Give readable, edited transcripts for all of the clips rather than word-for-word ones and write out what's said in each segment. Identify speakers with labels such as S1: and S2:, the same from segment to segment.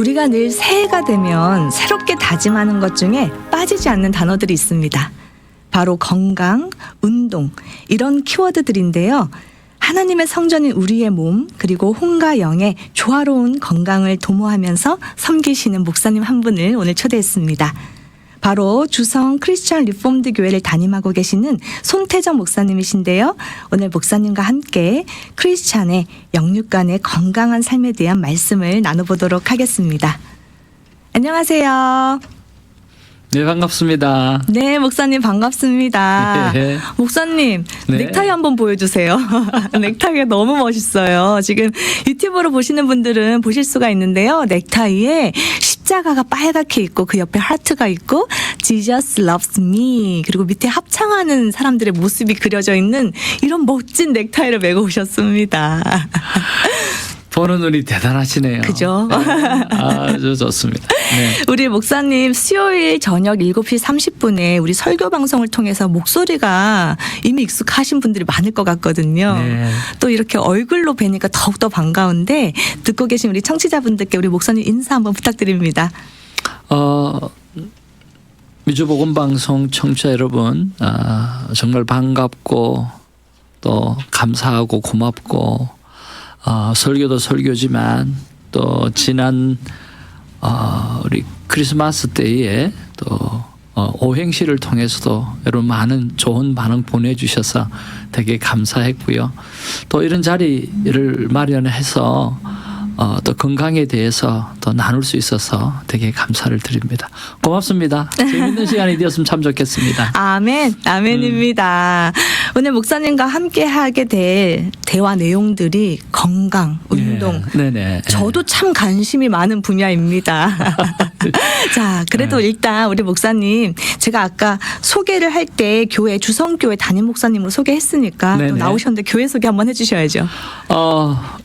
S1: 우리가 늘 새해가 되면 새롭게 다짐하는 것 중에 빠지지 않는 단어들이 있습니다. 바로 건강, 운동 이런 키워드들인데요. 하나님의 성전인 우리의 몸 그리고 혼과 영의 조화로운 건강을 도모하면서 섬기시는 목사님 한 분을 오늘 초대했습니다. 바로 주성 크리스천 리폼드 교회를 담임하고 계시는 손태정 목사님이신데요. 오늘 목사님과 함께 크리스찬의 영육 간의 건강한 삶에 대한 말씀을 나눠보도록 하겠습니다. 안녕하세요.
S2: 네, 반갑습니다.
S1: 네, 목사님 반갑습니다.
S2: 네.
S1: 목사님,
S2: 네.
S1: 넥타이 한번 보여주세요. 넥타이가 너무 멋있어요. 지금 유튜브로 보시는 분들은 보실 수가 있는데요. 넥타이에 십자가가 빨갛게 있고 그 옆에 하트가 있고 Jesus loves me 그리고 밑에 합창하는 사람들의 모습이 그려져 있는 이런 멋진 넥타이를 메고 오셨습니다.
S2: 보는 눈이 대단하시네요.
S1: 그죠?
S2: 네, 아주 좋습니다. 네.
S1: 우리 목사님 수요일 저녁 7시 30분에 우리 설교 방송을 통해서 목소리가 이미 익숙하신 분들이 많을 것 같거든요.
S2: 네.
S1: 또 이렇게 얼굴로 뵈니까 더욱더 반가운데 듣고 계신 우리 청취자분들께 우리 목사님 인사 한번 부탁드립니다.
S2: 미주복음방송 청취자 여러분, 정말 반갑고 또 감사하고 고맙고 설교도 설교지만 또 지난 우리 크리스마스 때에 또 오행시를 통해서도 여러분 많은 좋은 반응 보내주셔서 되게 감사했고요. 또 이런 자리를 마련해서 또 건강에 대해서 또 나눌 수 있어서 되게 감사를 드립니다. 고맙습니다. 재밌는 시간이 되었으면 참 좋겠습니다.
S1: 아멘, 아멘입니다. 오늘 목사님과 함께 하게 될 대화 내용들이 건강, 운동.
S2: 네네.
S1: 저도 참 관심이 많은 분야입니다. 자, 그래도 일단 우리 목사님 제가 아까 소개를 할 때 교회 주성교회 담임 목사님으로 소개했으니까 또
S2: 네네.
S1: 나오셨는데 교회 소개 한번 해주셔야죠.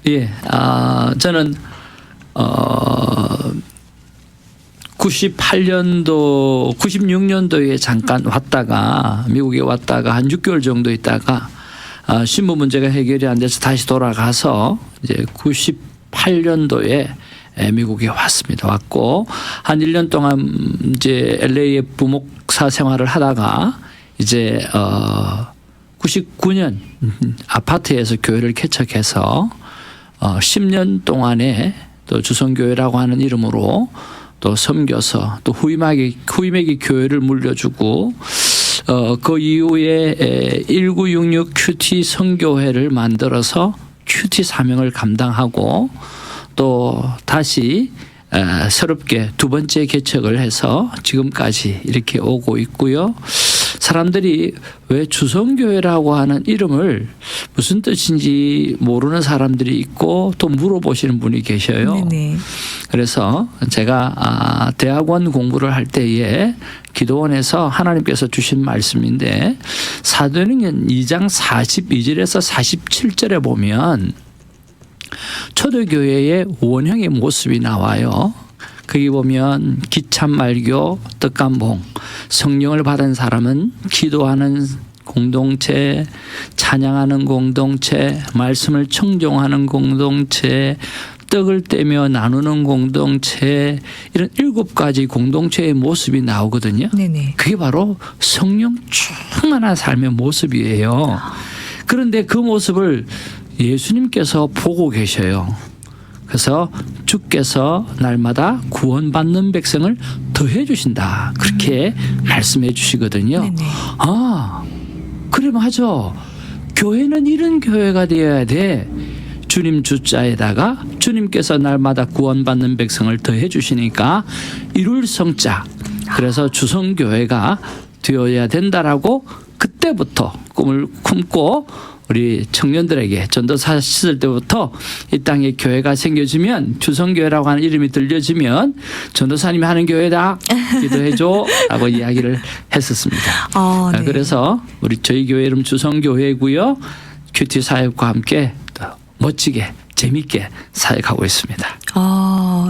S2: 예. 저는 98년도, 96년도에 잠깐 왔다가 미국에 왔다가 한 6개월 정도 있다가 신부 문제가 해결이 안 돼서 다시 돌아가서 이제 98년도에 미국에 왔습니다. 왔고 한 1년 동안 이제 LA에 부목사 생활을 하다가 이제 99년 아파트에서 교회를 개척해서 10년 동안에 또 주성교회라고 하는 이름으로 또 섬겨서 또 후임에게 교회를 물려주고 그 이후에 1966 큐티 선교회를 만들어서 큐티 사명을 감당하고 또 다시 새롭게 두 번째 개척을 해서 지금까지 이렇게 오고 있고요. 사람들이 왜 주성교회라고 하는 이름을 무슨 뜻인지 모르는 사람들이 있고 또 물어보시는 분이 계셔요.
S1: 네네.
S2: 그래서 제가 대학원 공부를 할 때에 기도원에서 하나님께서 주신 말씀인데 사도행전 2장 42절에서 47절에 보면 초대교회의 원형의 모습이 나와요. 거기 보면 기참말교, 떡감봉, 성령을 받은 사람은 기도하는 공동체, 찬양하는 공동체, 말씀을 청종하는 공동체, 떡을 떼며 나누는 공동체, 이런 7가지 공동체의 모습이 나오거든요.
S1: 네네.
S2: 그게 바로 성령 충만한 삶의 모습이에요. 그런데 그 모습을 예수님께서 보고 계셔요. 그래서 주께서 날마다 구원받는 백성을 더해 주신다. 그렇게 말씀해 주시거든요.
S1: 네네.
S2: 그래 맞아. 교회는 이런 교회가 되어야 돼. 주님 주자에다가 주님께서 날마다 구원받는 백성을 더해 주시니까 이룰 성자. 그래서 주성교회가 되어야 된다라고 그때부터 꿈을 품고 우리 청년들에게 전도사 시절 때부터 이 땅에 교회가 생겨지면 주성교회라고 하는 이름이 들려지면 전도사님이 하는 교회다 기도해줘 라고 이야기를 했었습니다.
S1: 네.
S2: 그래서 저희 교회 이름 주성교회고요. 큐티 사역과 함께 또 멋지게 재밌게 사역하고 있습니다.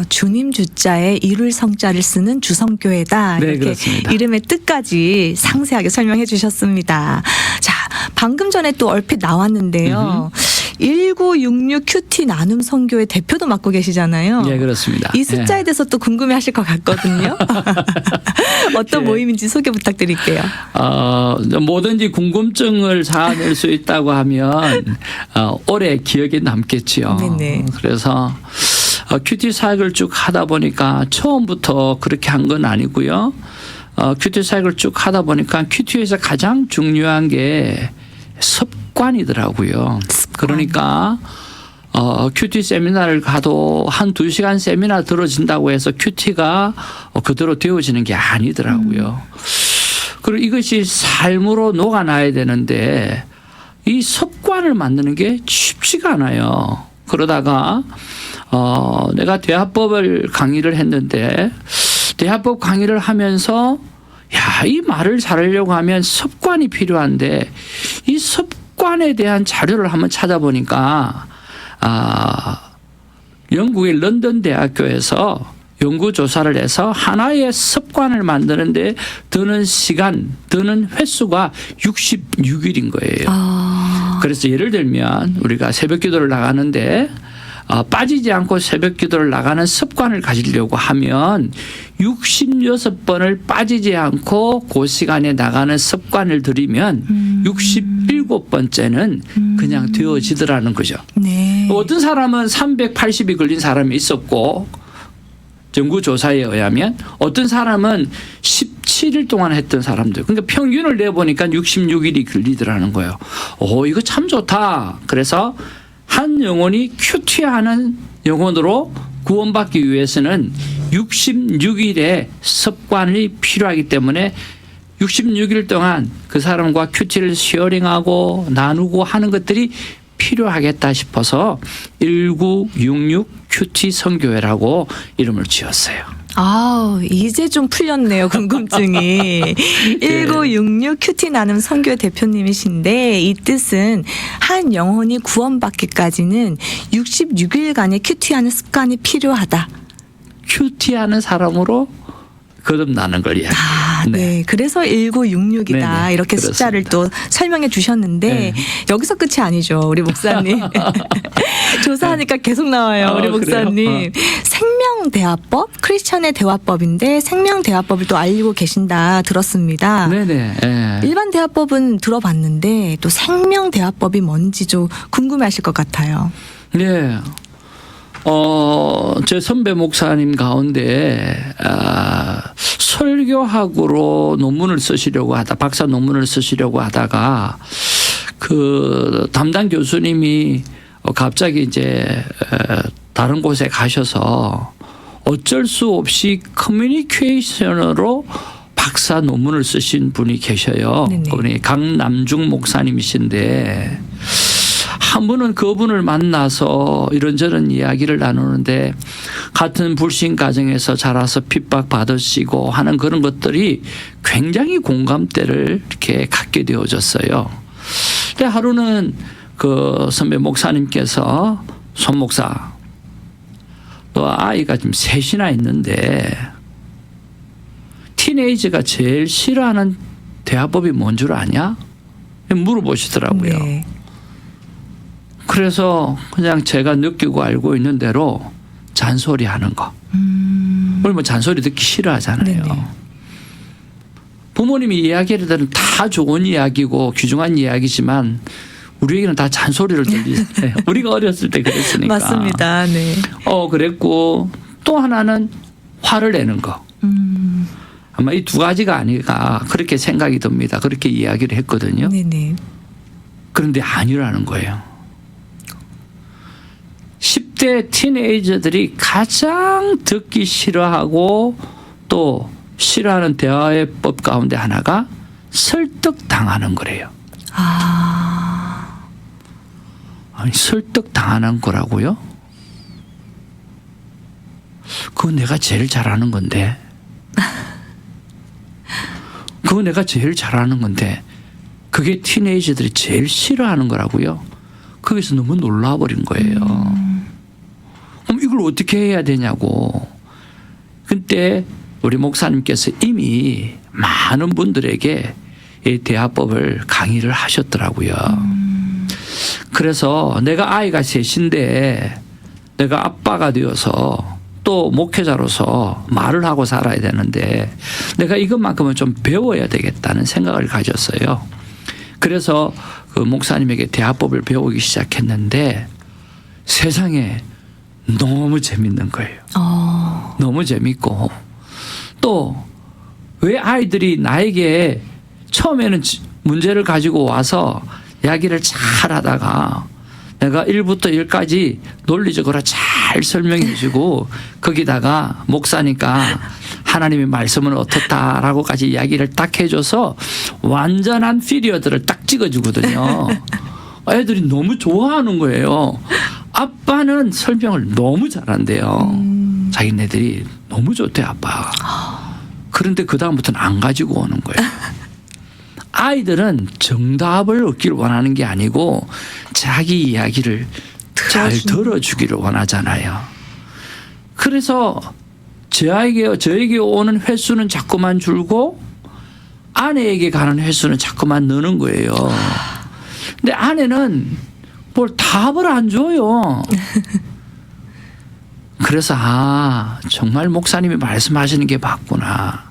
S1: 주님 주자에 이룰 성자를 쓰는 주성교회다.
S2: 네,
S1: 이렇게
S2: 그렇습니다.
S1: 이름의 뜻까지 상세하게 설명해 주셨습니다. 자, 방금 전에 또 얼핏 나왔는데요. 1966 큐티 나눔 선교의 대표도 맡고 계시잖아요.
S2: 예, 그렇습니다.
S1: 이 숫자에 대해서 또 궁금해하실 것 같거든요. 어떤
S2: 예.
S1: 모임인지 소개 부탁드릴게요.
S2: 뭐든지 궁금증을 자아낼 수 있다고 하면 오래 기억에 남겠지요.
S1: 네네.
S2: 그래서 큐티 사역을 쭉 하다 보니까 처음부터 그렇게 한 건 아니고요. 큐티 사역을 쭉 하다 보니까 큐티에서 가장 중요한 게 습관이더라고요. 그러니까 큐티 세미나를 가도 한 2시간 세미나 들어진다고 해서 큐티가 그대로 되어지는 게 아니더라고요. 그리고 이것이 삶으로 녹아나야 되는데 이 습관을 만드는 게 쉽지가 않아요. 그러다가 내가 대화법을 강의를 했는데 대화법 강의를 하면서 이 말을 잘하려고 하면 습관이 필요한데 이 습관에 대한 자료를 한번 찾아보니까 영국의 런던 대학교에서 연구조사를 해서 하나의 습관을 만드는데 드는 시간, 드는 횟수가 66일인 거예요. 그래서 예를 들면 우리가 새벽 기도를 나가는데 빠지지 않고 새벽 기도를 나가는 습관을 가지려고 하면 66번을 빠지지 않고 그 시간에 나가는 습관을 들이면 67번째는 그냥 되어지더라는 거죠.
S1: 네.
S2: 어떤 사람은 380이 걸린 사람이 있었고 연구조사에 의하면 어떤 사람은 17일 동안 했던 사람들. 그러니까 평균을 내보니까 66일이 걸리더라는 거예요. 이거 참 좋다. 그래서 한 영혼이 큐티하는 영혼으로 구원받기 위해서는 66일의 습관이 필요하기 때문에 66일 동안 그 사람과 큐티를 쉐어링하고 나누고 하는 것들이 필요하겠다 싶어서 1966 큐티 선교회라고 이름을 지었어요.
S1: 이제 좀 풀렸네요. 궁금증이. 1966 큐티 나눔 선교회 대표님이신데 이 뜻은 한 영혼이 구원받기까지는 66일간의 큐티하는 습관이 필요하다.
S2: 큐티하는 사람으로 거듭나는 걸 이야기해요.
S1: 네. 그래서 1966이다.
S2: 네네.
S1: 이렇게
S2: 그렇습니다.
S1: 숫자를 또 설명해 주셨는데
S2: 네.
S1: 여기서 끝이 아니죠. 우리 목사님. 조사하니까 계속 나와요. 우리
S2: 그래요?
S1: 목사님. 생명대화법, 크리스천의 대화법인데 생명대화법을 또 알리고 계신다 들었습니다.
S2: 네네. 예.
S1: 일반 대화법은 들어봤는데 또 생명대화법이 뭔지 좀 궁금해하실 것 같아요.
S2: 네. 제 선배 목사님 가운데 설교학으로 논문을 쓰시려고 박사 논문을 쓰시려고 하다가 그 담당 교수님이 갑자기 이제 다른 곳에 가셔서 어쩔 수 없이 커뮤니케이션으로 박사 논문을 쓰신 분이 계셔요.
S1: 네네.
S2: 그분이 강남중 목사님이신데 한 분은 그분을 만나서 이런저런 이야기를 나누는데 같은 불신 가정에서 자라서 핍박받으시고 하는 그런 것들이 굉장히 공감대를 이렇게 갖게 되어졌어요. 근데 하루는 그 선배 목사님께서 손 목사 너 아이가 지금 셋이나 있는데 티네이저가 제일 싫어하는 대화법이 뭔 줄 아냐? 물어보시더라고요.
S1: 네.
S2: 그래서 그냥 제가 느끼고 알고 있는 대로 잔소리하는 거. 우리 뭐 잔소리 듣기 싫어하잖아요.
S1: 네네.
S2: 부모님이 이야기를 들으면 다 좋은 이야기고 귀중한 이야기지만 우리에게는 다 잔소리를 들리잖아요. 우리가 어렸을 때 그랬으니까.
S1: 맞습니다. 네.
S2: 그랬고 또 하나는 화를 내는 거. 아마 이 두 가지가 아닐까 그렇게 생각이 듭니다. 그렇게 이야기를 했거든요.
S1: 네네.
S2: 그런데 아니라는 거예요. 10대 티네이저들이 가장 듣기 싫어하고 또 싫어하는 대화의 법 가운데 하나가 설득당하는 거래요. 아니 설득당하는 거라고요? 그거 내가 제일 잘하는 건데. 그거 내가 제일 잘하는 건데 그게 티네이저들이 제일 싫어하는 거라고요? 거기서 너무 놀라버린 거예요. 그럼 이걸 어떻게 해야 되냐고. 그때 우리 목사님께서 이미 많은 분들에게 이 대화법을 강의를 하셨더라고요. 그래서 내가 아이가 셋인데 내가 아빠가 되어서 또 목회자로서 말을 하고 살아야 되는데 내가 이것만큼은 좀 배워야 되겠다는 생각을 가졌어요. 그래서 그 목사님에게 대화법을 배우기 시작했는데 세상에 너무 재밌는 거예요. 너무 재밌고 또 왜 아이들이 나에게 처음에는 문제를 가지고 와서 이야기를 잘 하다가 내가 1부터 10까지 논리적으로 잘 설명해 주고 거기다가 목사니까 하나님의 말씀은 어떻다라고까지 이야기를 딱 해줘서 완전한 피리어드를 딱 찍어주거든요. 애들이 너무 좋아하는 거예요. 아빠는 설명을 너무 잘한대요. 자기네들이 너무 좋대 아빠가. 그런데 그 다음부터는 안 가지고 오는 거예요. 아이들은 정답을 얻기를 원하는 게 아니고 자기 이야기를 잘 들어주기를 원하잖아요. 그래서 저에게 오는 횟수는 자꾸만 줄고 아내에게 가는 횟수는 자꾸만 느는 거예요. 근데 아내는 뭘 답을 안 줘요. 그래서 정말 목사님이 말씀하시는 게 맞구나.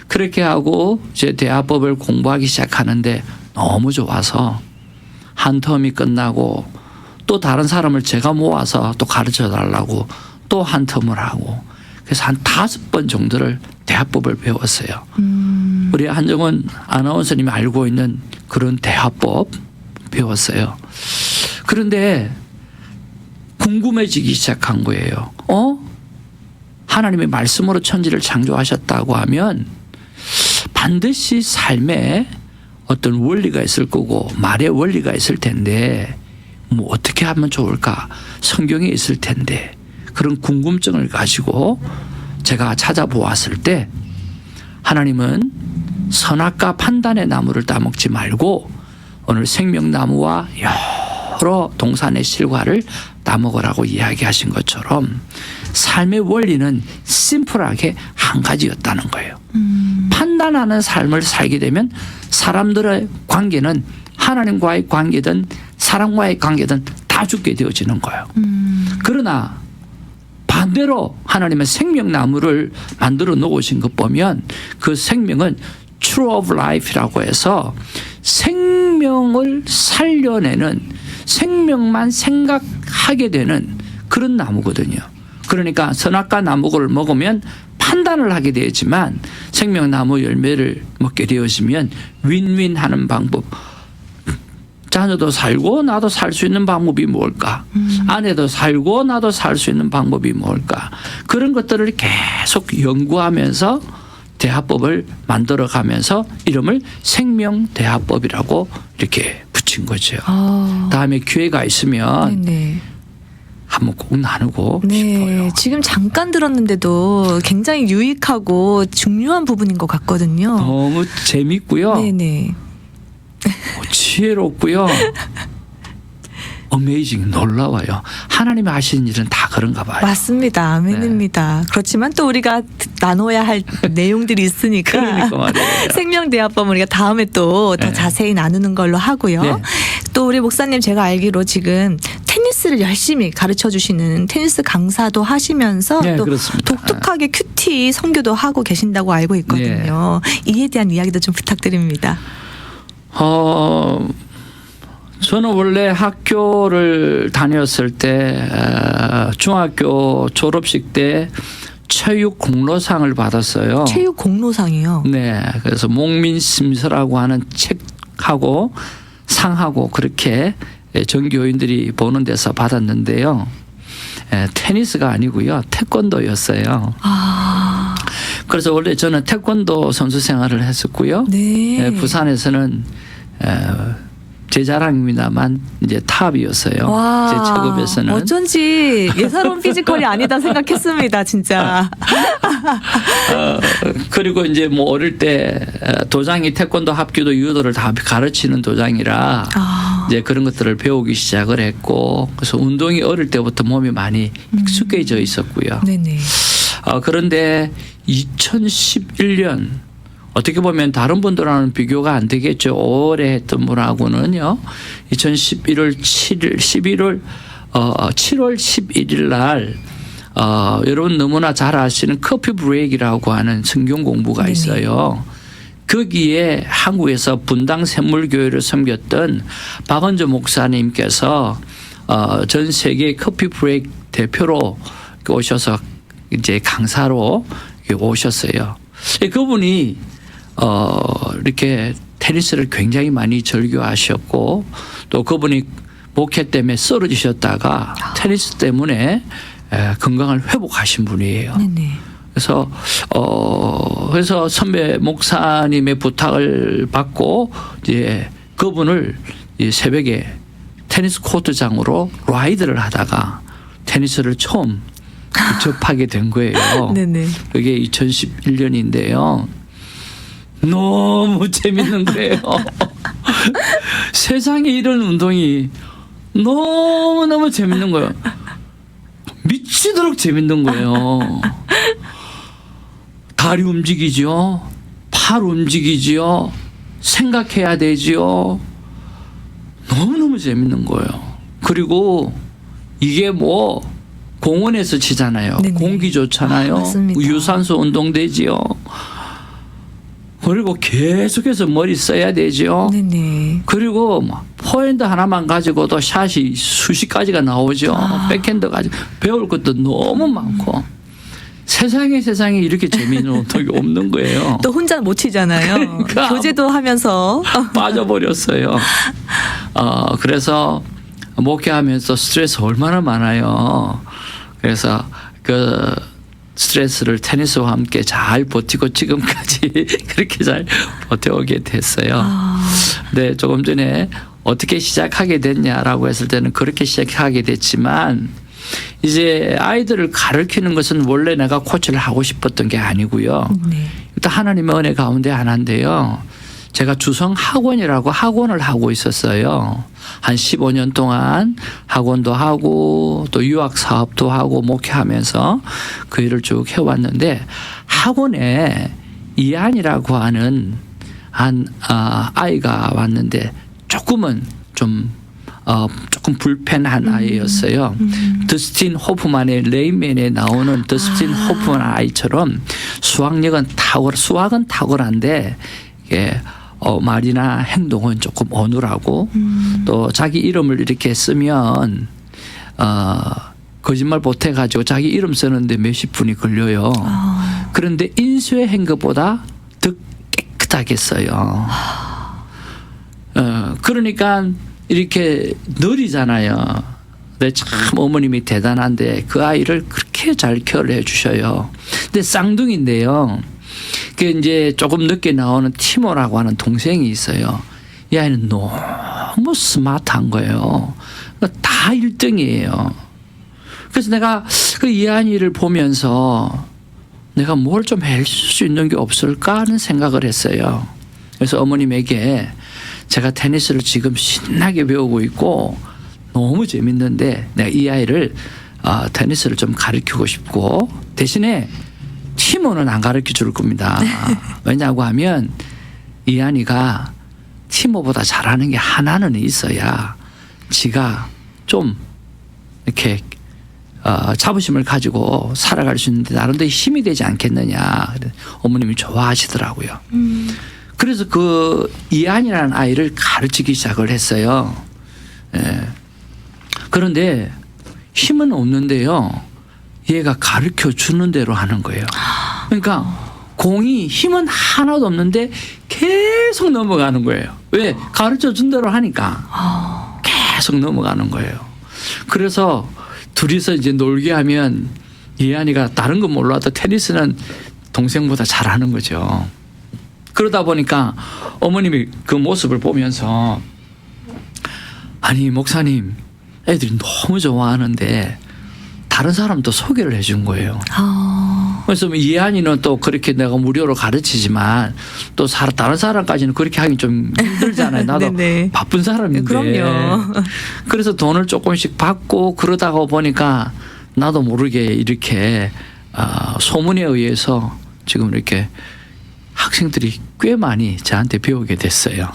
S2: 그렇게 하고 이제 대화법을 공부하기 시작하는데 너무 좋아서 한 텀이 끝나고 또 다른 사람을 제가 모아서 또 가르쳐 달라고 또 한 텀을 하고 그래서 한 5번 정도를 대화법을 배웠어요. 우리 한정원 아나운서님이 알고 있는 그런 대화법 배웠어요. 그런데 궁금해지기 시작한 거예요. 하나님의 말씀으로 천지를 창조하셨다고 하면 반드시 삶에 어떤 원리가 있을 거고 말의 원리가 있을 텐데 뭐 어떻게 하면 좋을까? 성경에 있을 텐데 그런 궁금증을 가지고 제가 찾아보았을 때 하나님은 선악과 판단의 나무를 따먹지 말고 오늘 생명나무와 여러 동산의 실과를 따먹으라고 이야기하신 것처럼 삶의 원리는 심플하게 한 가지였다는 거예요. 판단하는 삶을 살게 되면 사람들의 관계는 하나님과의 관계든 사람과의 관계든 다 죽게 되어지는 거예요. 그러나 반대로 하나님은 생명나무를 만들어 놓으신 것 보면 그 생명은 True of Life라고 해서 생명을 살려내는 생명만 생각하게 되는 그런 나무거든요. 그러니까 선악과 나무를 먹으면 판단을 하게 되지만 생명나무 열매를 먹게 되어지면 윈윈하는 방법. 자녀도 살고 나도 살 수 있는 방법이 뭘까? 아내도 살고 나도 살 수 있는 방법이 뭘까? 그런 것들을 계속 연구하면서 대화법을 만들어가면서 이름을 생명대화법이라고 이렇게 붙인 거죠. 다음에 기회가 있으면
S1: 네네.
S2: 한번 꼭 나누고
S1: 네,
S2: 싶어요.
S1: 지금 잠깐 들었는데도 굉장히 유익하고 중요한 부분인 것 같거든요.
S2: 너무 재밌고요.
S1: 네네.
S2: 지혜롭고요. 어메이징 놀라워요. 하나님이 하시는 일은 다 그런가 봐요.
S1: 맞습니다. 아멘입니다. 그렇지만 또 우리가 나눠야 할 내용들이 있으니까
S2: 그러니까 말이에요.
S1: 생명대화법 우리가 다음에 또 더
S2: 네.
S1: 자세히 나누는 걸로 하고요.
S2: 네.
S1: 또 우리 목사님 제가 알기로 지금 테니스를 열심히 가르쳐 주시는 테니스 강사도 하시면서
S2: 네,
S1: 또
S2: 그렇습니다.
S1: 독특하게 큐티 선교도 하고 계신다고 알고 있거든요. 이에 대한 이야기도 좀 부탁드립니다.
S2: 저는 원래 학교를 다녔을 때 중학교 졸업식 때 체육 공로상을 받았어요.
S1: 체육 공로상이요.
S2: 네, 그래서 목민심서라고 하는 책하고 상하고 그렇게 전교인들이 보는 데서 받았는데요. 테니스가 아니고요, 태권도였어요. 그래서 원래 저는 태권도 선수 생활을 했었고요.
S1: 네.
S2: 부산에서는 제 자랑입니다만 이제 탑이었어요.
S1: 와,
S2: 제 체급에서는.
S1: 어쩐지 예사로운 피지컬이 아니다 생각했습니다, 진짜.
S2: 그리고 이제 뭐 어릴 때 도장이 태권도, 합기도, 유도를 다 가르치는 도장이라 이제 그런 것들을 배우기 시작을 했고, 그래서 운동이 어릴 때부터 몸이 많이 익숙해져 있었고요.
S1: 네네.
S2: 그런데 2011년 어떻게 보면 다른 분들하고는 비교가 안 되겠죠. 오래 했던 분하고는요. 2011월 7월 11일 날 여러분 너무나 잘 아시는 커피 브레이크라고 하는 성경 공부가
S1: 네네.
S2: 있어요. 거기에 한국에서 분당 샘물교회를 섬겼던 박은조 목사님께서 전 세계 커피 브레이크 대표로 오셔서 이제 강사로 오셨어요. 그분이 이렇게 테니스를 굉장히 많이 즐겨하셨고 또 그분이 목회 때문에 쓰러지셨다가 테니스 때문에 건강을 회복하신 분이에요.
S1: 네네.
S2: 그래서 선배 목사님의 부탁을 받고 이제 그분을 새벽에 테니스 코트장으로 라이드를 하다가 테니스를 처음 접하게 된 거예요.
S1: 네네.
S2: 그게 2011년인데요. 너무 재밌는 거예요. 세상에 이런 운동이 너무너무 재밌는 거예요. 미치도록 재밌는 거예요. 다리 움직이죠. 팔 움직이지요. 생각해야 되지요. 너무너무 재밌는 거예요. 그리고 이게 뭐 공원에서 치잖아요.
S1: 네네.
S2: 공기 좋잖아요.
S1: 맞습니다.
S2: 유산소 운동 되지요. 그리고 계속해서 머리 써야 되죠.
S1: 네네.
S2: 그리고 뭐 포핸드 하나만 가지고도 샷이 수십 가지가 나오죠. 백핸드 가지고 배울 것도 너무 많고 세상에 이렇게 재미있는 운동이 없는 거예요.
S1: 또 혼자 못 치잖아요.
S2: 그러니까.
S1: 교제도 하면서.
S2: 빠져버렸어요. 그래서 목회하면서 스트레스 얼마나 많아요. 그래서 그 스트레스를 테니스와 함께 잘 버티고 지금까지 그렇게 잘 버텨오게 됐어요. 네, 조금 전에 어떻게 시작하게 됐냐라고 했을 때는 그렇게 시작하게 됐지만 이제 아이들을 가르치는 것은 원래 내가 코치를 하고 싶었던 게 아니고요.
S1: 네.
S2: 일단 하나님의 은혜 가운데 하나인데요. 제가 주성 학원이라고 학원을 하고 있었어요. 한 15년 동안 학원도 하고 또 유학 사업도 하고 목회하면서 그 일을 쭉 해왔는데 학원에 이한이라고 하는 아이가 왔는데 조금은 조금 불편한 아이였어요. 더스틴 호프만의 레인맨에 나오는 더스틴 호프만 아이처럼 수학은 탁월한데 이게 말이나 행동은 조금 어눌하고 또 자기 이름을 이렇게 쓰면 거짓말 못해가지고 자기 이름 쓰는데 몇십 분이 걸려요. 그런데 인쇄한 것보다 더 깨끗하게 써요. 그러니까 이렇게 느리잖아요. 근데 참 어머님이 대단한데 그 아이를 그렇게 잘 케어를 해 주셔요. 근데 쌍둥이인데요. 그 이제 조금 늦게 나오는 티모라고 하는 동생이 있어요. 이 아이는 너무 스마트한 거예요. 다 1등이에요. 그래서 내가 그 이한이를 보면서 내가 뭘 좀 할 수 있는 게 없을까 하는 생각을 했어요. 그래서 어머님에게 제가 테니스를 지금 신나게 배우고 있고 너무 재밌는데 내가 이 아이를 테니스를 좀 가르치고 싶고 대신에 티모는 안 가르쳐 줄 겁니다. 왜냐고 하면 이한이가 티모보다 잘하는 게 하나는 있어야 지가 좀 이렇게 자부심을 가지고 살아갈 수 있는데 나름대로 힘이 되지 않겠느냐. 어머님이 좋아하시더라고요. 그래서 그 이한이라는 아이를 가르치기 시작을 했어요. 예. 그런데 힘은 없는데요. 얘가 가르쳐 주는 대로 하는 거예요. 그러니까 공이 힘은 하나도 없는데 계속 넘어가는 거예요. 왜? 가르쳐 준 대로 하니까 계속 넘어가는 거예요. 그래서 둘이서 이제 놀게 하면 이한이가 다른 건 몰라도 테니스는 동생보다 잘하는 거죠. 그러다 보니까 어머님이 그 모습을 보면서 아니 목사님 애들이 너무 좋아하는데 다른 사람도 소개를 해준 거예요. 그래서 이한이는 또 그렇게 내가 무료로 가르치지만 또 다른 사람까지는 그렇게 하기 좀 힘들잖아요. 나도
S1: 네네.
S2: 바쁜 사람인데.
S1: 그럼요.
S2: 그래서 돈을 조금씩 받고 그러다가 보니까 나도 모르게 이렇게 소문에 의해서 지금 이렇게 학생들이 꽤 많이 저한테 배우게 됐어요.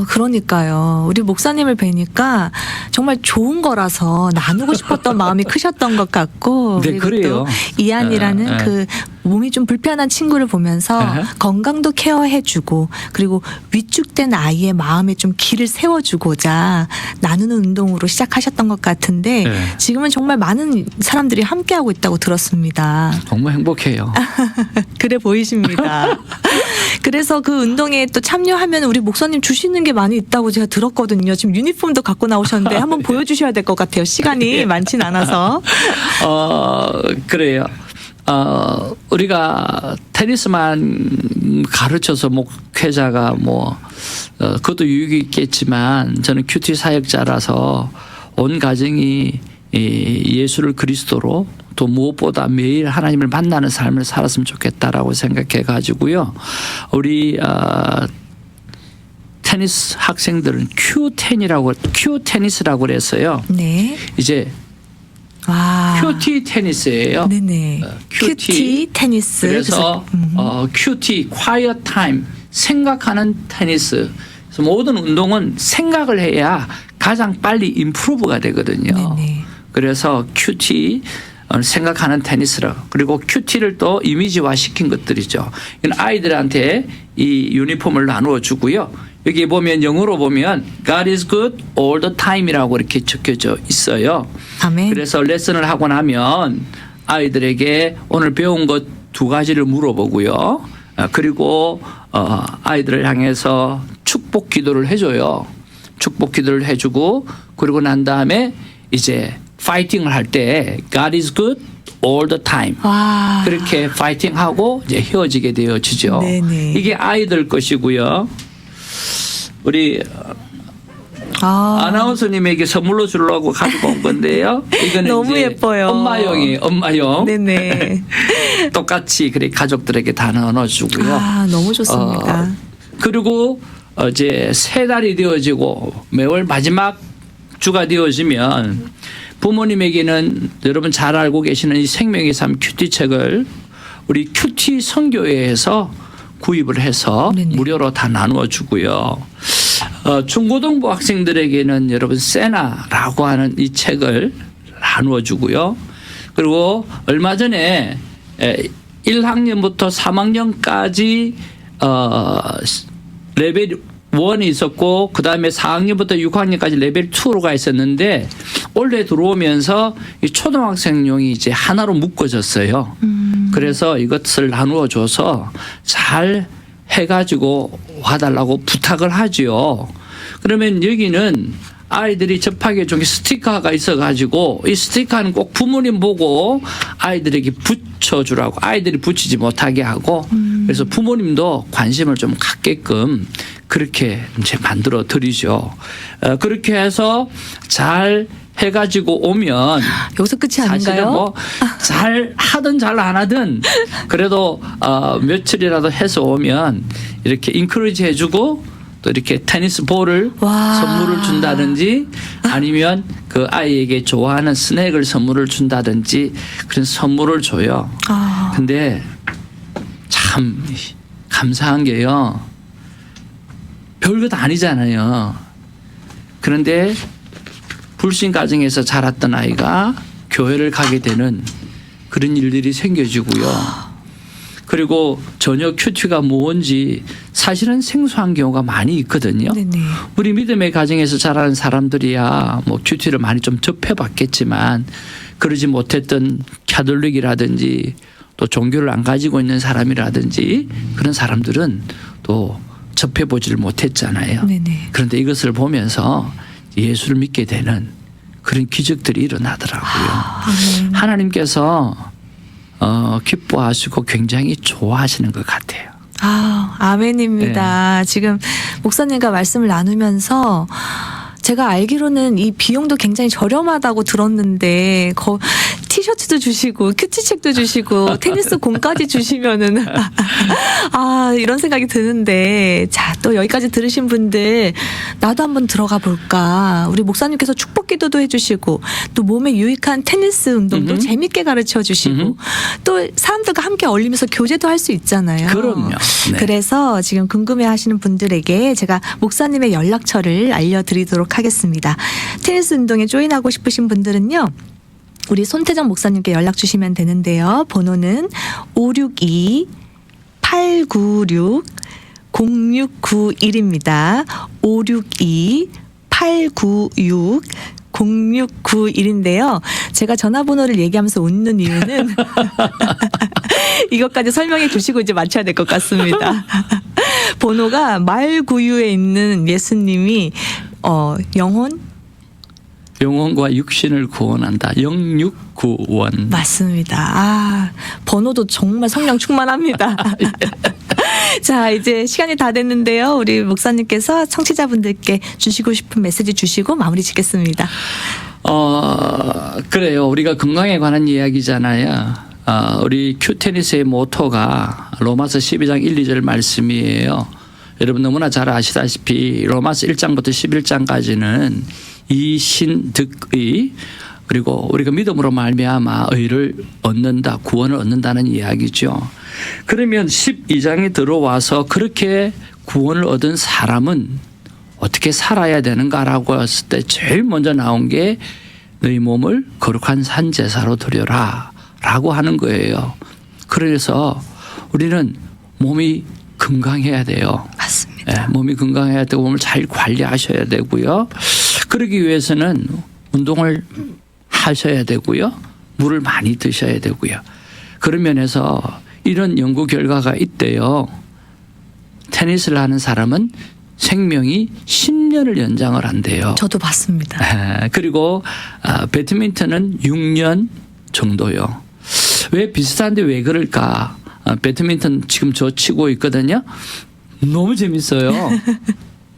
S1: 그러니까요. 우리 목사님을 뵈니까 정말 좋은 거라서 나누고 싶었던 마음이 크셨던 것 같고.
S2: 네,
S1: 그리고
S2: 그래요.
S1: 또 이한이라는 그 몸이 좀 불편한 친구를 보면서 건강도 케어해주고 그리고 위축된 아이의 마음에 좀 길을 세워주고자 나누는 운동으로 시작하셨던 것 같은데
S2: 네.
S1: 지금은 정말 많은 사람들이 함께하고 있다고 들었습니다.
S2: 너무 행복해요.
S1: 그래 보이십니다. 그래서 그 운동에 또 참여하면 우리 목사님 주시는 게 많이 있다고 제가 들었거든요. 지금 유니폼도 갖고 나오셨는데 한번 보여주셔야 될 것 같아요. 시간이 많진 않아서.
S2: 그래요. 우리가 테니스만 가르쳐서 목회자가 그것도 유익이 있겠지만 저는 큐티 사역자라서 온 가정이 예수를 그리스도로 또 무엇보다 매일 하나님을 만나는 삶을 살았으면 좋겠다라고 생각해 가지고요. 우리 테니스 학생들은 큐테니스라고 그랬어요.
S1: 네.
S2: 이제
S1: 와.
S2: 큐티 테니스예요.
S1: 네네. 큐티 테니스.
S2: 그래서 큐티 quiet time 생각하는 테니스. 그래서 모든 운동은 생각을 해야 가장 빨리 임프루브가 되거든요.
S1: 네네.
S2: 그래서 큐티 생각하는 테니스라 그리고 큐티를 또 이미지화 시킨 것들이죠. 이건 아이들한테 이 유니폼을 나누어 주고요. 여기 보면 영어로 보면 God is good all the time이라고 이렇게 적혀져 있어요.
S1: 아멘.
S2: 그래서 레슨을 하고 나면 아이들에게 오늘 배운 것 2가지를 물어보고요. 그리고 아이들을 향해서 축복 기도를 해줘요. 축복 기도를 해주고 그리고 난 다음에 이제 파이팅을 할 때 God is good all the time.
S1: 와.
S2: 그렇게 파이팅하고 이제 헤어지게 되어지죠.
S1: 네네.
S2: 이게 아이들 것이고요. 우리 아나운서님에게 선물로 주려고 가지고 온 건데요. 이거는
S1: 너무
S2: 이제
S1: 예뻐요.
S2: 엄마용이에요. 엄마용.
S1: 네네.
S2: 똑같이 그래 가족들에게 다 나눠주고요.
S1: 너무 좋습니다.
S2: 그리고 이제 3달이 되어지고 매월 마지막 주가 되어지면 부모님에게는 여러분 잘 알고 계시는 이 생명의 삶 큐티 책을 우리 큐티 선교회에서 구입을 해서
S1: 네네.
S2: 무료로 다 나누어 주고요. 중고등부 학생들에게는 여러분 세나라고 하는 이 책을 나누어 주고요. 그리고 얼마 전에 1학년부터 3학년까지 레벨 1이 있었고 그다음에 4학년부터 6학년까지 레벨 2로 가 있었는데 올해 들어오면서 이 초등학생용이 이제 하나로 묶어졌어요. 그래서 이것을 나누어 줘서 잘 해가지고 와달라고 부탁을 하지요. 그러면 여기는 아이들이 접하기에 좀 스티커가 있어가지고 이 스티커는 꼭 부모님 보고 아이들에게 붙여주라고 아이들이 붙이지 못하게 하고 그래서 부모님도 관심을 좀 갖게끔 그렇게 이제 만들어 드리죠. 그렇게 해서 잘 해가지고 오면
S1: 여기서 끝이
S2: 사실은
S1: 아닌가요?
S2: 뭐 잘 하든 잘 안 하든 그래도 며칠이라도 해서 오면 이렇게 인커리지 해주고 또 이렇게 테니스 볼을
S1: 와.
S2: 선물을 준다든지 아니면 그 아이에게 좋아하는 스낵을 선물을 준다든지 그런 선물을 줘요. 근데 참 감사한 게요. 별것 아니잖아요. 그런데 불신 가정에서 자랐던 아이가 교회를 가게 되는 그런 일들이 생겨지고요. 그리고 전혀 큐티가 뭔지 사실은 생소한 경우가 많이 있거든요.
S1: 네네.
S2: 우리 믿음의 가정에서 자라는 사람들이야 뭐 큐티를 많이 좀 접해봤겠지만 그러지 못했던 캐톨릭이라든지 또 종교를 안 가지고 있는 사람이라든지 그런 사람들은 또 접해보지를 못했잖아요.
S1: 네네.
S2: 그런데 이것을 보면서 예수를 믿게 되는 그런 기적들이 일어나더라고요.
S1: 아멘.
S2: 하나님께서 기뻐하시고 굉장히 좋아하시는 것 같아요.
S1: 아멘입니다. 지금 목사님과 말씀을 나누면서 제가 알기로는 이 비용도 굉장히 저렴하다고 들었는데 티셔츠도 주시고 큐티책도 주시고 테니스 공까지 주시면은 아 이런 생각이 드는데 자 또 여기까지 들으신 분들 나도 한번 들어가 볼까 우리 목사님께서 축복 기도도 해주시고 또 몸에 유익한 테니스 운동도 재밌게 가르쳐 주시고 또 사람들과 함께 어울리면서 교제도 할 수 있잖아요.
S2: 그럼요. 네.
S1: 그래서 지금 궁금해하시는 분들에게 제가 목사님의 연락처를 알려드리도록 하겠습니다. 테니스 운동에 조인하고 싶으신 분들은요. 우리 손태정 목사님께 연락 주시면 되는데요. 번호는 562-896-0691입니다. 562-896-0691인데요. 제가 전화번호를 얘기하면서 웃는 이유는 이것까지 설명해 주시고 이제 맞춰야 될 것 같습니다. 번호가 말구유에 있는 예수님이
S2: 영혼과 육신을 구원한다. 0691.
S1: 맞습니다. 아, 번호도 정말 성령 충만합니다. 자, 이제 시간이 다 됐는데요. 우리 목사님께서 청취자분들께 주시고 싶은 메시지 주시고 마무리 짓겠습니다.
S2: 그래요. 우리가 건강에 관한 이야기잖아요. 우리 큐테니스의 모토가 로마서 12장 1, 2절 말씀이에요. 여러분 너무나 잘 아시다시피 로마서 1장부터 11장까지는 이신득의 그리고 우리가 믿음으로 말미암아 의를 얻는다, 구원을 얻는다는 이야기죠. 그러면 12장에 들어와서 그렇게 구원을 얻은 사람은 어떻게 살아야 되는가라고 했을 때 제일 먼저 나온 게 너희 몸을 거룩한 산 제사로 드려라 라고 하는 거예요. 그래서 우리는 몸이 건강해야 돼요.
S1: 맞습니다.
S2: 네, 몸이 건강해야 되고 몸을 잘 관리하셔야 되고요. 그러기 위해서는 운동을 하셔야 되고요. 물을 많이 드셔야 되고요. 그런 면에서 이런 연구 결과가 있대요. 테니스를 하는 사람은 생명이 10년을 연장을 한대요.
S1: 저도 봤습니다.
S2: 그리고 배드민턴은 6년 정도요. 왜 비슷한데 왜 그럴까? 배드민턴 지금 저 치고 있거든요. 너무 재밌어요.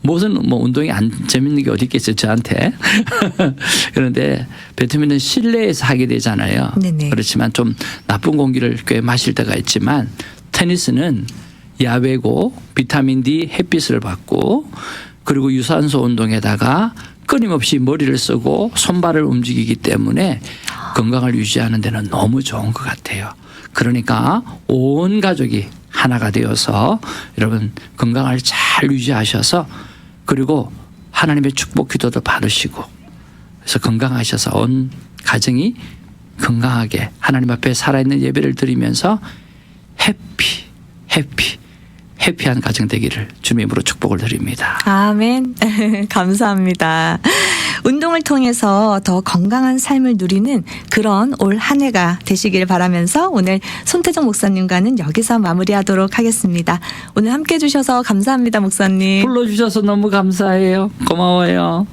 S2: 무슨 운동이 안 재밌는 게 어디 있겠어요 저한테. 그런데 배드민턴 실내에서 하게 되잖아요.
S1: 네네.
S2: 그렇지만 좀 나쁜 공기를 꽤 마실 때가 있지만 테니스는 야외고 비타민 D 햇빛을 받고 그리고 유산소 운동에다가 끊임없이 머리를 쓰고 손발을 움직이기 때문에 건강을 유지하는 데는 너무 좋은 것 같아요. 그러니까 온 가족이 하나가 되어서 여러분 건강을 잘 유지하셔서 그리고 하나님의 축복 기도도 받으시고 그래서 건강하셔서 온 가정이 건강하게 하나님 앞에 살아있는 예배를 드리면서 해피한 가정 되기를 주님으로 축복을 드립니다.
S1: 아멘. 감사합니다. 운동을 통해서 더 건강한 삶을 누리는 그런 올 한 해가 되시길 바라면서 오늘 손태정 목사님과는 여기서 마무리하도록 하겠습니다. 오늘 함께 해주셔서 감사합니다, 목사님.
S2: 불러주셔서 너무 감사해요. 고마워요.